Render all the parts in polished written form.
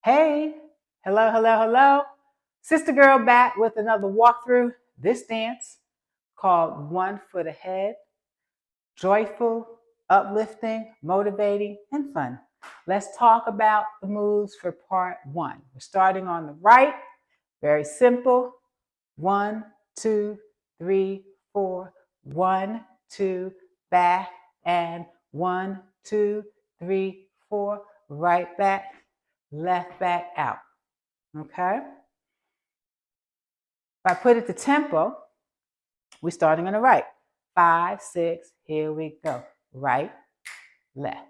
Hey, hello, hello, hello. Sister Girl back with another walkthrough. This dance called One Foot Ahead. Joyful, uplifting, motivating, and fun. Let's talk about the moves for part one. We're starting on the right. Very simple. 1, 2, 3, 4. 1, 2, back, and 1, 2, 3, 4. Right back, left back out. Okay? If I put it to tempo, we're starting on the right. 5, 6, here we go. Right, left,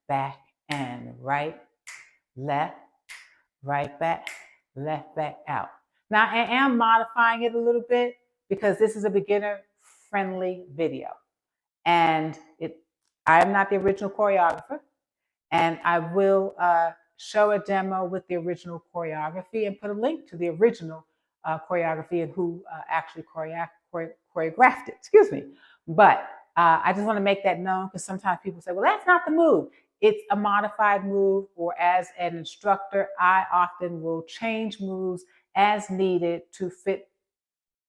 back, and right, back, left back out. Now I am modifying it a little bit because this is a beginner-friendly video. And I am not the original choreographer, and I will show a demo with the original choreography and put a link to the original choreography and who actually choreographed it, excuse me. But I just want to make that known because sometimes people say, well, that's not the move. It's a modified move, or as an instructor, I often will change moves as needed to fit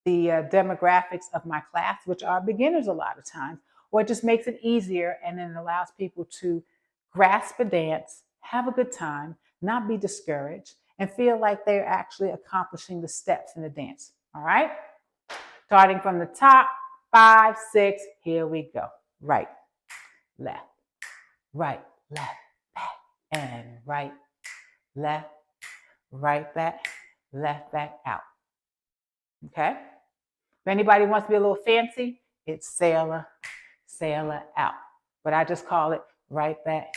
the demographics of my class, which are beginners a lot of times, or it just makes it easier and then allows people to grasp a dance, have a good time, not be discouraged, and feel like they're actually accomplishing the steps in the dance. All right? Starting from the top, 5, 6, here we go. Right, left, back, and right, back, left back out. Okay? If anybody wants to be a little fancy, it's sailor out. But I just call it right back,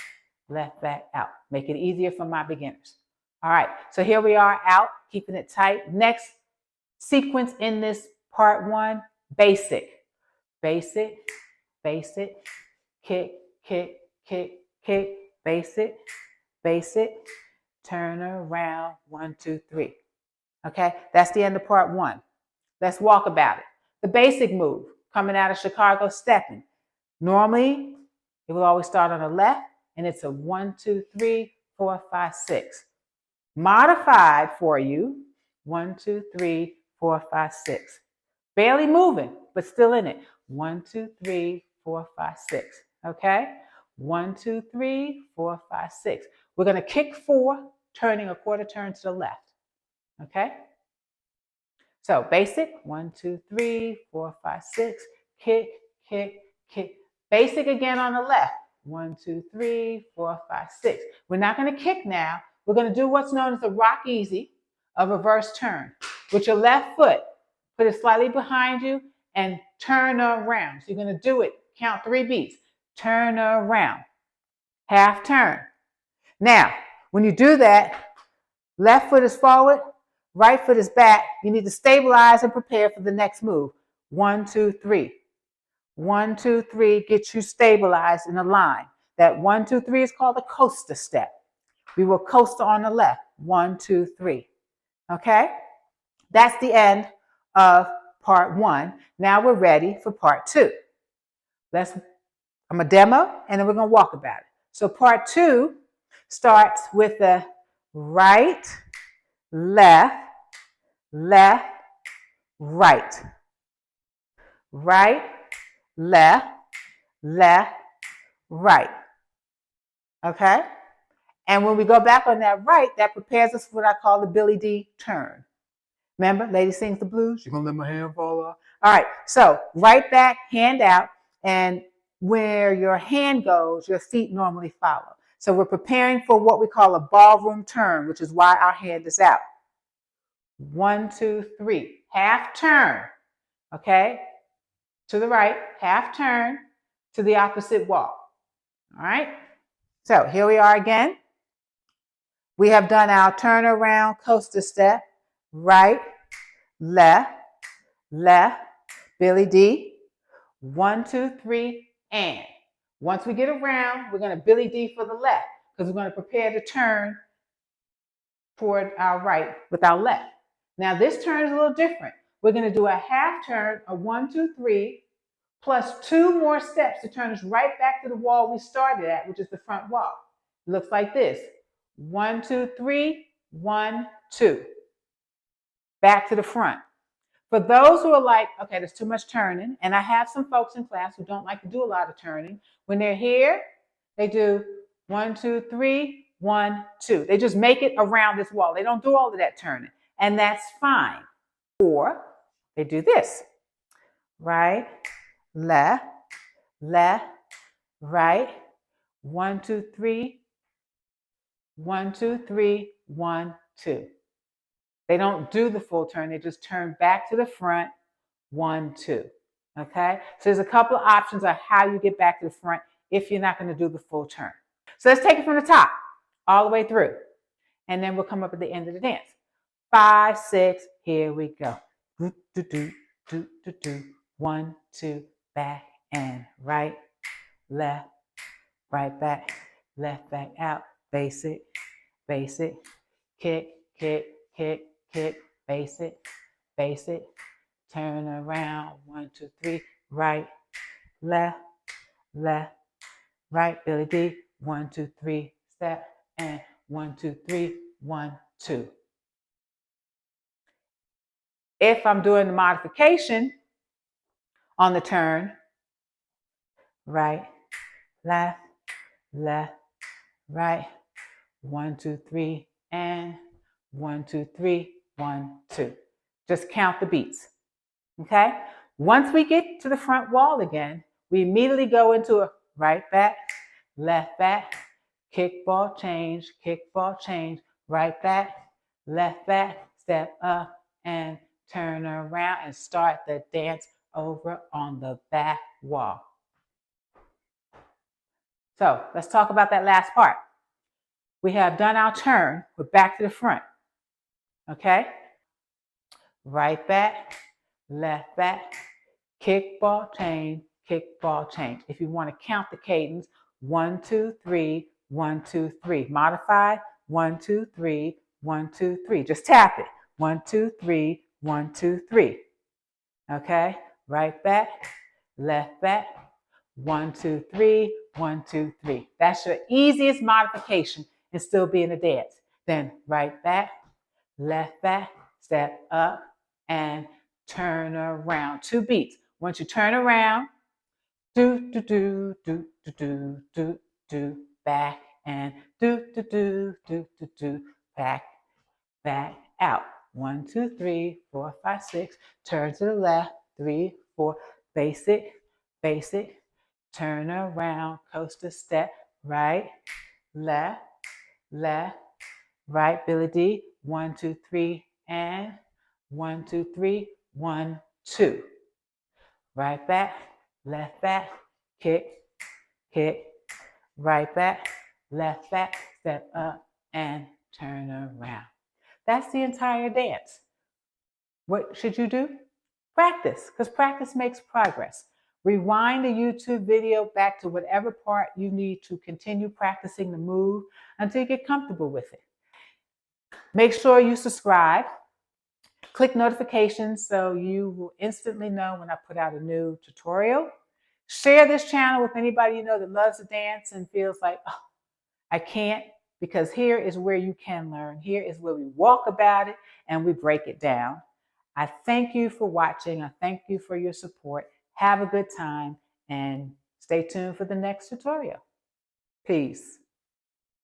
left back out. Make it easier for my beginners. All right, so here we are out, keeping it tight. Next sequence in this part one, basic, kick, basic, turn around, 1, 2, 3. Okay, that's the end of part one. Let's walk about it. The basic move, coming out of Chicago stepping. Normally, it will always start on the left, and it's a 1, 2, 3, 4, 5, 6. Modified for you, 1, 2, 3, 4, 5, 6. Barely moving, but still in it. 1, 2, 3, 4, 5, 6. Okay? 1, 2, 3, 4, 5, 6. We're going to kick 4, turning a quarter turn to the left. Okay? So basic, 1, 2, 3, 4, 5, 6. Kick. Basic again on the left. 1, 2, 3, 4, 5, 6. We're not going to kick now. We're going to do what's known as a rock easy, a reverse turn. With your left foot, put it slightly behind you and turn around. So you're going to do it. Count 3 beats. Turn around. Half turn. Now, when you do that, left foot is forward, right foot is back. You need to stabilize and prepare for the next move. 1, 2, 3. 1, 2, 3 gets you stabilized in a line. That 1, 2, 3 is called the coaster step. We will coaster on the left. 1, 2, 3. Okay? That's the end of part one. Now we're ready for part two. I'm a demo, and then we're going to walk about it. So part two starts with the right, left, right. Right, left, right. Okay? And when we go back on that right, that prepares us for what I call the Billy D turn. Remember, lady sings the blues. You're going to let my hand fall off. All right, so right back, hand out, and where your hand goes, your feet normally follow. So we're preparing for what we call a ballroom turn, which is why our hand is out. 1, 2, 3. Half turn. Okay? To the right, half turn to the opposite wall. All right? So here we are again. We have done our turnaround coaster step. Right, left, Billy D. 1, 2, 3, and. Once we get around, we're going to Billy D for the left because we're going to prepare to turn toward our right with our left. Now this turn is a little different. We're going to do a half turn, a 1, 2, 3, plus 2 more steps to turn us right back to the wall we started at, which is the front wall. It looks like this. 1, 2, 3, 1, 2. Back to the front. For those who are like, okay, there's too much turning, and I have some folks in class who don't like to do a lot of turning. When they're here, they do 1, 2, 3, 1, 2. They just make it around this wall. They don't do all of that turning, and that's fine. Or they do this. Right, left, left, right. 1, 2, 3, 1, 2, 3, 1, 2. They don't do the full turn. They just turn back to the front. 1, 2. Okay? So there's a couple of options on how you get back to the front if you're not going to do the full turn. So let's take it from the top all the way through. And then we'll come up at the end of the dance. 5, 6, here we go. Do, do, do, do, do, do. 1, 2, back and right, left, right back, left back out. Basic, basic, kick, kick, kick, kick, basic, basic. Turn around, 1, 2, 3, right, left, left, right, Billy D, 1, 2, 3, step, and 1, 2, 3, 1, 2. If I'm doing the modification on the turn, right, left, left, right, 1, 2, 3, and 1, 2, 3, 1, 2. Just count the beats, okay? Once we get to the front wall again, we immediately go into a right back, left back, kick ball change, right back, left back, step up and turn around and start the dance over on the back wall. So let's talk about that last part. We have done our turn, we're back to the front, okay? Right back, left back, kick ball change, kick ball change. If you want to count the cadence, 1, 2, 3, 1, 2, 3. Modify, 1, 2, 3, 1, 2, 3. Just tap it. 1, 2, 3, 1, 2, 3. Okay? Right back, left back, 1, 2, 3, 1, 2, 3. That's your easiest modification and still be in the dance. Then right back, left back, step up, and turn around. 2 beats. Once you turn around, do, do, do, do, do, do, do, do, back, and do, do, do, do, do, do, back, back, out. 1, 2, 3, 4, 5, 6. Turn to the left, 3, 4. Basic, basic. Turn around, coaster step, right, left, left, right, Billy D. 1, 2, 3, and 1, 2, 3, 1, 2. Right back, left back, kick, kick, right back, left back, step up, and turn around. That's the entire dance. What should you do? Practice, because practice makes progress. Rewind the YouTube video back to whatever part you need to continue practicing the move until you get comfortable with it. Make sure you subscribe. Click notifications so you will instantly know when I put out a new tutorial. Share this channel with anybody you know that loves to dance and feels like, oh, I can't, because here is where you can learn. Here is where we walk about it and we break it down. I thank you for watching. I thank you for your support. Have a good time and stay tuned for the next tutorial. Peace.